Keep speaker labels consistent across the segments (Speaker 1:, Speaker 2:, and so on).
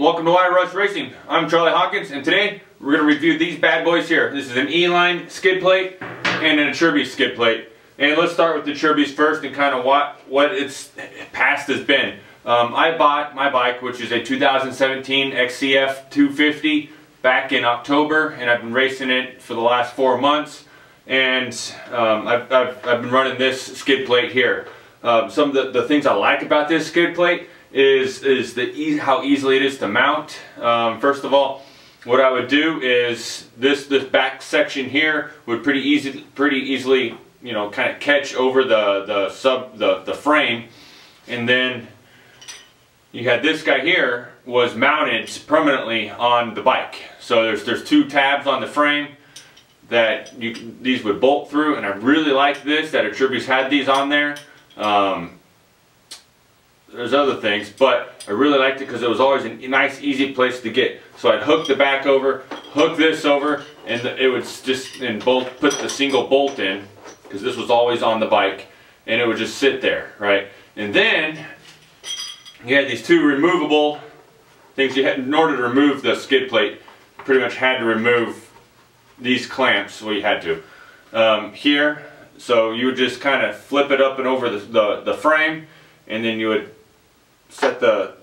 Speaker 1: welcome to Wire Rush Racing. I'm Charlie Hawkins, and today we're going to review these bad boys here. This is an ELine skid plate and an Acerbis skid plate. And let's start with the Acerbis first and kind of what its past has been. I bought my bike, which is a 2017 XCF 250, back in October, and I've been racing it for the last 4 months. And I've been running this skid plate here. Some of the things I like about this skid plate is how easily it is to mount. First of all, what I would do is this back section here would pretty easily, you know, kind of catch over the frame, and then you had this guy here was mounted permanently on the bike. So there's two tabs on the frame that these would bolt through, and I really like this that Acerbis had these on there. There's other things, but I really liked it because it was always a nice, easy place to get. So I'd hook the back over, hook this over, and it would just put the single bolt in, because this was always on the bike, and it would just sit there, right? And then you had these two removable things. You had, in order to remove the skid plate, you pretty much had to remove these clamps. Well, you had to here. So you would just kind of flip it up and over the frame, and then you would set the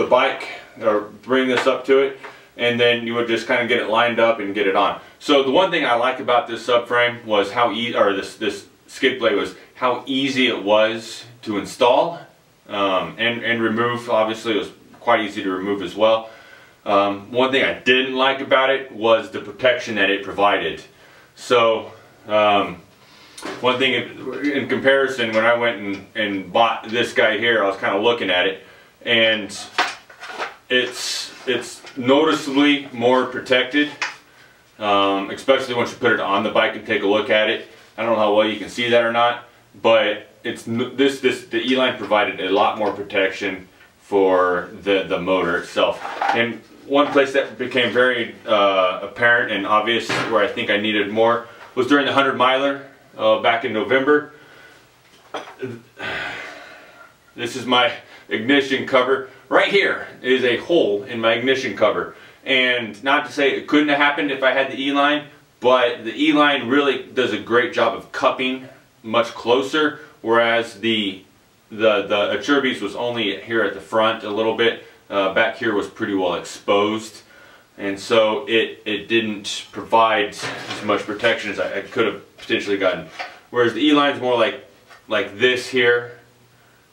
Speaker 1: bike, or bring this up to it, and then you would just kind of get it lined up and get it on. So the one thing I like about this subframe was how this skid plate was how easy it was to install and remove. Obviously, it was quite easy to remove as well. One thing I didn't like about it was the protection that it provided. So one thing in comparison, when I went and bought this guy here, I was kind of looking at it, and it's noticeably more protected, especially once you put it on the bike and take a look at it. I don't know how well you can see that or not, but the ELine provided a lot more protection for the motor itself. And one place that became very apparent and obvious where I think I needed more was during the 100-miler. Back in November. This is my ignition cover. Right here is a hole in my ignition cover. And not to say it couldn't have happened if I had the ELine, but the ELine really does a great job of cupping much closer, whereas the Acerbis was only here at the front a little bit. Back here was pretty well exposed. And so it didn't provide as much protection as I could have potentially gotten. Whereas the ELine's more like this here.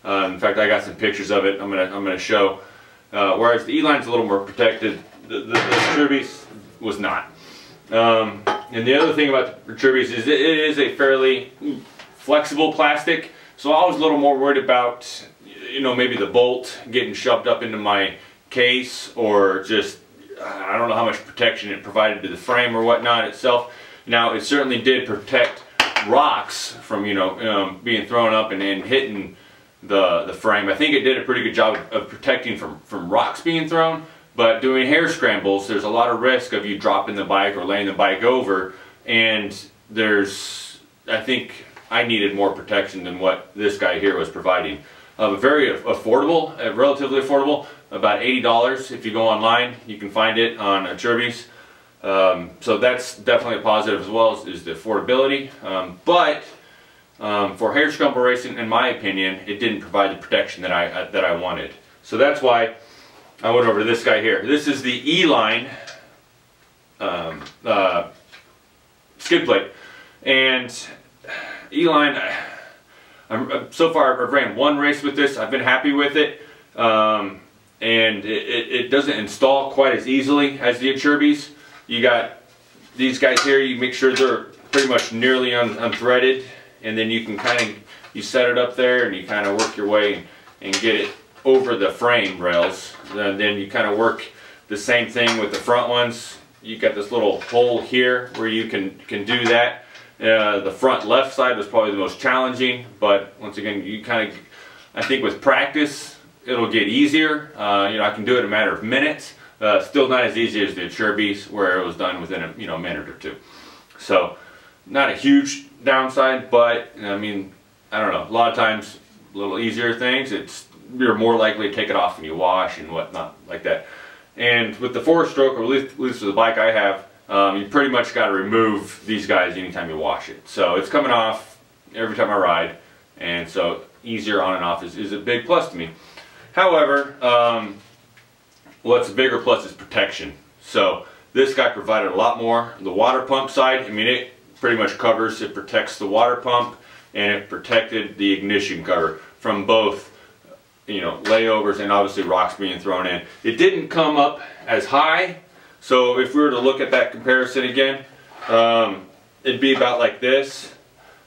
Speaker 1: In fact, I got some pictures of it. I'm gonna show. Whereas the ELine's a little more protected, the Acerbis was not. And the other thing about the Acerbis is it is a fairly flexible plastic. So I was a little more worried about, you know, maybe the bolt getting shoved up into my case, or just, I don't know how much protection it provided to the frame or whatnot itself. Now, it certainly did protect rocks from, you know, being thrown up and hitting the frame. I think it did a pretty good job of protecting from rocks being thrown, but doing hair scrambles, there's a lot of risk of you dropping the bike or laying the bike over, and I think I needed more protection than what this guy here was providing. Very affordable, relatively affordable, about $80 if you go online. You can find it on Acerbis. So that's definitely a positive, as well as the affordability. But for hair scramble racing, in my opinion, it didn't provide the protection that I wanted. So that's why I went over to this guy here. This is the ELine skid plate. And ELine, so far I've ran one race with this. I've been happy with it, and it doesn't install quite as easily as the Acerbis. You got these guys here. You make sure they're pretty much nearly unthreaded, and then you can you set it up there, and you kind of work your way and get it over the frame rails. And then you kind of work the same thing with the front ones. You got this little hole here where you can do that. The front left side was probably the most challenging, but once again, I think with practice, it'll get easier. You know, I can do it in a matter of minutes. Still not as easy as the Acerbis, where it was done within a minute or two. So, not a huge downside, but I mean, I don't know. A lot of times, a little easier things, you're more likely to take it off when you wash and whatnot like that. And with the 4-stroke, or at least with the bike I have, you pretty much got to remove these guys anytime you wash it. So it's coming off every time I ride, and so easier on and off is a big plus to me. However, what's a bigger plus is protection. So this guy provided a lot more. The water pump side, I mean, it pretty much covers, it protects the water pump, and it protected the ignition cover from both, you know, layovers and obviously rocks being thrown in. It didn't come up as high, so if we were to look at that comparison again, it'd be about like this.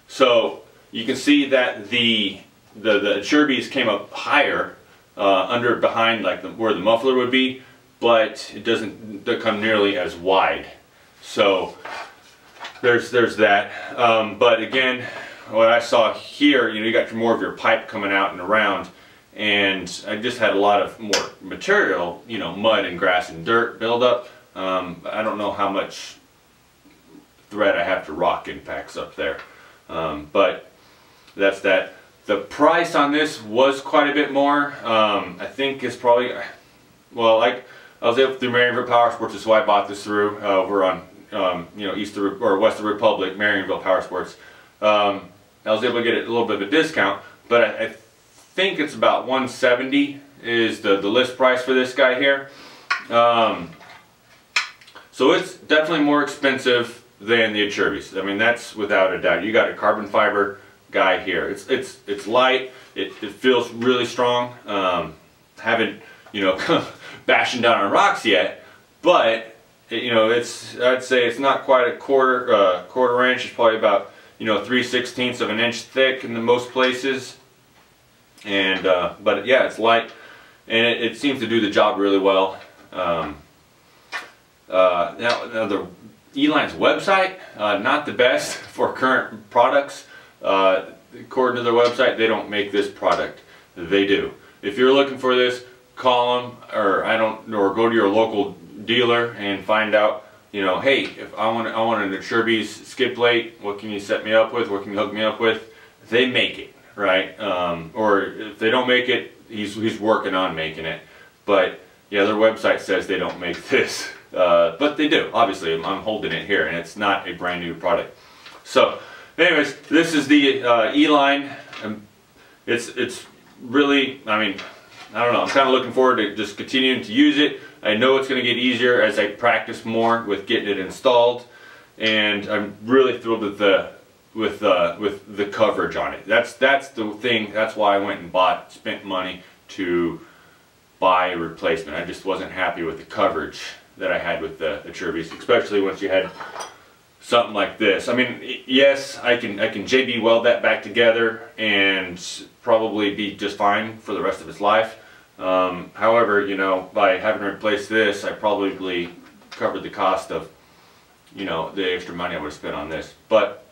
Speaker 1: So you can see that the Acerbis came up higher, behind like where the muffler would be, but it doesn't come nearly as wide. So there's that. But again, what I saw here, you know, you got more of your pipe coming out and around, and I just had a lot of more material, you know, mud and grass and dirt buildup. I don't know how much thread I have to rock impacts up there, but that's that. The price on this was quite a bit more. I think it's probably, well, I was able through Marionville Power Sports, is why I bought this through. We're on, you know, east of, or west of the Republic, Marionville Power Sports. I was able to get it a little bit of a discount, but I think it's about $170 is the list price for this guy here. So it's definitely more expensive than the Acerbis. I mean, that's without a doubt. You got a carbon fiber guy here. It's light. It feels really strong. Haven't, you know, bashing down on rocks yet, but you know, I'd say it's not quite a quarter inch. It's probably about, you know, 3/16 of an inch thick in the most places. And but yeah, it's light, and it seems to do the job really well. Now the ELine's website, not the best for current products. According to their website, they don't make this product. They do. If you're looking for this, call them, or go to your local dealer and find out, you know, hey, if I want an Acerbis skid plate, what can you set me up with? What can you hook me up with? They make it, right? Or if they don't make it, he's working on making it. But yeah, their website says they don't make this, but they do. Obviously, I'm holding it here, and it's not a brand new product. So, anyways, this is the ELine. It's really, I mean, I don't know. I'm kind of looking forward to just continuing to use it. I know it's going to get easier as I practice more with getting it installed, and I'm really thrilled with the coverage on it. That's the thing. That's why I went and spent money to buy a replacement. I just wasn't happy with the coverage that I had with the Acerbis, especially once you had something like this. I mean, yes, I can JB weld that back together and probably be just fine for the rest of its life. However, you know, by having to replace this, I probably covered the cost of, you know, the extra money I would have spent on this. But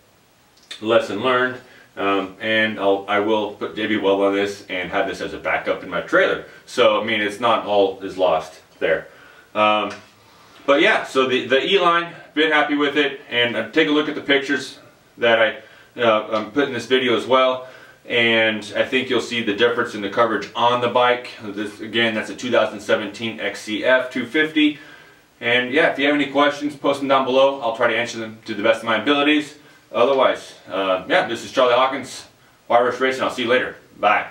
Speaker 1: lesson learned, and I will put JB weld on this and have this as a backup in my trailer. So I mean, it's not all is lost there. But yeah, so the ELine, been happy with it, and take a look at the pictures that I'm putting in this video as well, and I think you'll see the difference in the coverage on the bike. This, again, that's a 2017 XCF 250, and yeah, if you have any questions, post them down below. I'll try to answer them to the best of my abilities. Otherwise, yeah, this is Charlie Hawkins, Wire Rush Racing. I'll see you later. Bye.